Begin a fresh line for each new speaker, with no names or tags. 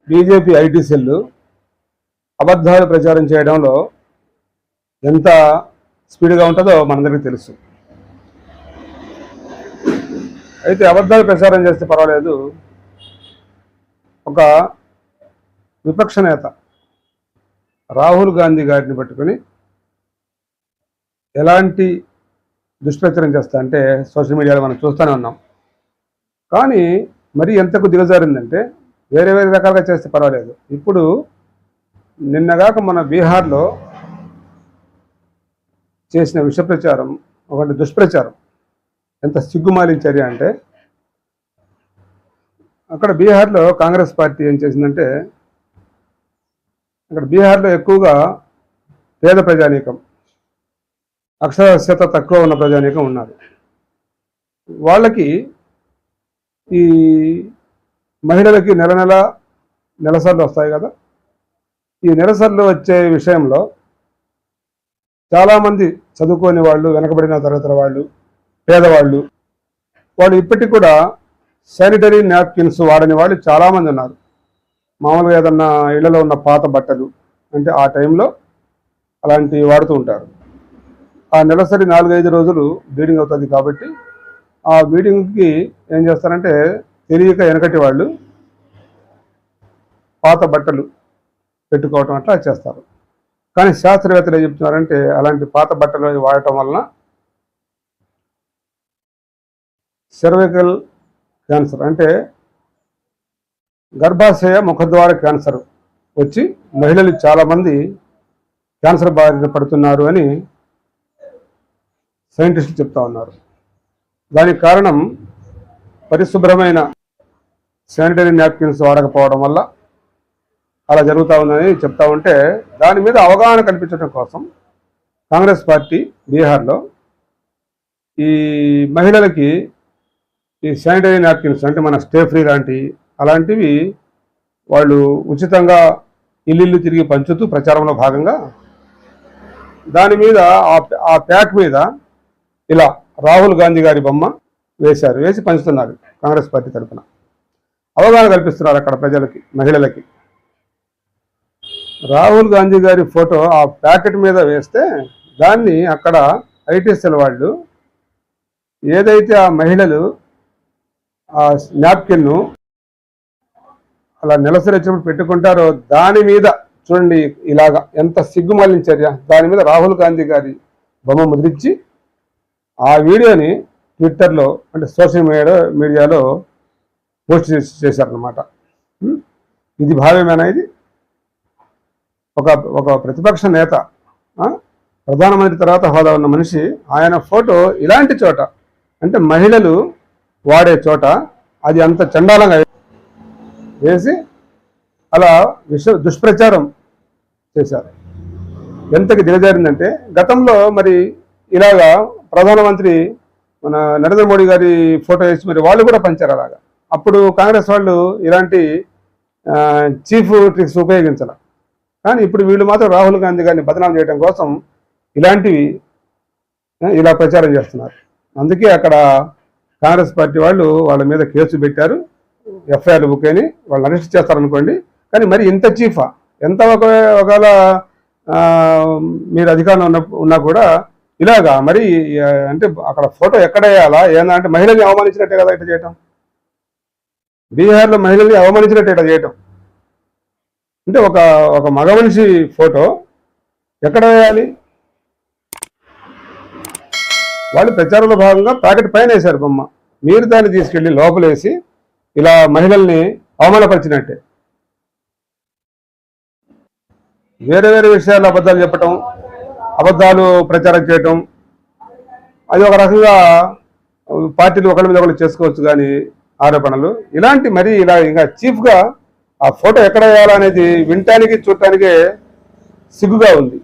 BJP IT cell అబద్ధాలు ప్రచారం చేయడంలో ఎంత స్పీడ్గా ఉంటుందో మనందరికీ తెలుసు. అయితే అబద్ధాలు ప్రచారం చేస్తే పర్వాలేదు, ఒక విపక్ష నేత రాహుల్ గాంధీ గారిని పట్టుకొని ఎలాంటి దుష్ప్రచారం చేస్తా అంటే సోషల్ మీడియాలో మనం చూస్తూనే ఉన్నాం. కానీ మరి ఎంతకు దిగజారిందంటే వేరే వేరే రకాలుగా చేస్తే పర్వాలేదు. ఇప్పుడు నిన్నగాక మన బీహార్లో చేసిన విష ప్రచారం, ఒకటి దుష్ప్రచారం ఎంత సిగ్గుమాలిన చర్య అంటే, అక్కడ బీహార్లో కాంగ్రెస్ పార్టీ ఏం చేసిందంటే, అక్కడ బీహార్లో ఎక్కువగా పేద ప్రజానీకం, అక్షరాస్యత తక్కువ ఉన్న ప్రజానీకం ఉన్నారు. వాళ్ళకి ఈ మహిళలకి నెలసర్లు వస్తాయి కదా, ఈ నెలసర్లు వచ్చే విషయంలో చాలామంది చదువుకోని వాళ్ళు, వెనకబడిన తరగతుల వాళ్ళు, పేదవాళ్ళు, వాళ్ళు ఇప్పటికి కూడా శానిటరీ నాప్కిన్స్ వాడని వాళ్ళు చాలామంది ఉన్నారు. మామూలుగా ఏదన్నా ఇళ్లలో ఉన్న పాత బట్టలు అంటే ఆ టైంలో అలాంటివి వాడుతూ ఉంటారు. ఆ నెలసరి 4-5 రోజులు బ్లీడింగ్ అవుతుంది కాబట్టి ఆ బ్లీడింగ్కి ఏం చేస్తారంటే తెలియక వెనకటి వాళ్ళు పాత బట్టలు పెట్టుకోవటం అట్లా చేస్తారు. కానీ శాస్త్రవేత్తలు ఏం చెప్తున్నారంటే అలాంటి పాత బట్టలు వాడటం వలన సర్వైకల్ క్యాన్సర్ అంటే గర్భాశయ ముఖద్వార క్యాన్సర్ వచ్చి మహిళలు చాలామంది క్యాన్సర్ బారిన పడుతున్నారు అని సైంటిస్టులు చెప్తా ఉన్నారు. దానికి కారణం పరిశుభ్రమైన శానిటరీ నాప్కిన్స్ వాడకపోవడం వల్ల అలా జరుగుతూ ఉందని చెప్తా ఉంటే, దాని మీద అవగాహన కల్పించడం కోసం కాంగ్రెస్ పార్టీ బీహార్లో ఈ మహిళలకి ఈ శానిటరీ నాప్కిన్స్ అంటే మన స్టే ఫ్రీ అలాంటివి వాళ్ళు ఉచితంగా ఇల్లు తిరిగి పంచుతూ ప్రచారంలో భాగంగా దాని మీద ఆ ప్యాక్ మీద ఇలా రాహుల్ గాంధీ గారి బొమ్మ వేసి పంచుతున్నారు. కాంగ్రెస్ పార్టీ తరఫున అవగాహన కల్పిస్తున్నారు అక్కడ ప్రజలకి, మహిళలకి. రాహుల్ గాంధీ గారి ఫోటో ఆ ప్యాకెట్ మీద వేస్తే దాన్ని అక్కడ ఐటీ సెల్ వాళ్ళు ఏదైతే ఆ మహిళలు ఆ నాప్కిన్ను అలా నెలసరి వచ్చినప్పుడు పెట్టుకుంటారో దాని మీద చూడండి, ఇలాగా ఎంత సిగ్గుమాలిన చర్య. దాని మీద రాహుల్ గాంధీ గారి బొమ్మ ముద్రించి ఆ వీడియోని ట్విట్టర్లో అంటే సోషల్ మీడియాలో పోస్ట్ చేశారన్నమాట. ఇది భావ్యమేనా? ఇది ఒక ప్రతిపక్ష నేత, ప్రధానమంత్రి తర్వాత హోదా ఉన్న మనిషి, ఆయన ఫోటో ఇలాంటి చోట అంటే మహిళలు వాడే చోట అది అంత చండాలంగా వేసి అలా దుష్ప్రచారం చేశారు. ఎంతకి దిగజారిందంటే, గతంలో మరి ఇలాగా ప్రధానమంత్రి మన నరేంద్ర మోడీ గారి ఫోటో వేసి మరి వాళ్ళు కూడా పంచారు అలాగా. అప్పుడు కాంగ్రెస్ వాళ్ళు ఇలాంటి చీఫ్ ట్రిక్స్ ఉపయోగించాల. కానీ ఇప్పుడు వీళ్ళు మాత్రం రాహుల్ గాంధీ గారిని బదనాం చేయడం కోసం ఇలాంటివి ఇలా ప్రచారం చేస్తున్నారు. అందుకే అక్కడ కాంగ్రెస్ పార్టీ వాళ్ళు వాళ్ళ మీద కేసు పెట్టారు, ఎఫ్ఐఆర్ బుక్ అని వాళ్ళు అరెస్ట్ చేస్తారనుకోండి. కానీ మరి ఇంత చీఫా? ఎంత ఒకవేళ మీరు అధికారంలో ఉన్నా కూడా ఇలాగా మరి అంటే అక్కడ ఫోటో ఎక్కడ వేయాలా ఏందంటే మహిళల్ని అవమానించినట్టే కదా ఇట్లా చేయటం. బీహార్లో మహిళల్ని అవమానించినట్టే ఇట్లా చేయటం. అంటే ఒక మగ మనిషి ఫోటో ఎక్కడ వేయాలి? వాళ్ళు ప్రచారంలో భాగంగా ప్యాకెట్ పైన వేశారు బొమ్మ. మీరు దాన్ని తీసుకెళ్ళి లోపలేసి ఇలా మహిళల్ని అవమానపరిచినట్టే. వేరే వేరే విషయాలు అబద్ధాలు చెప్పటం, అబద్ధాలు ప్రచారం చేయటం, అది ఒక రకంగా పార్టీలు ఒకరి మీద ఒకరు చేసుకోవచ్చు. కానీ ఆరోపణలు ఇలాంటి మరి ఇలా ఇంకా చీఫ్గా ఆ ఫోటో ఎక్కడ వేయాలనేది వినటానికి చూడటానికే సిగ్గుగా ఉంది.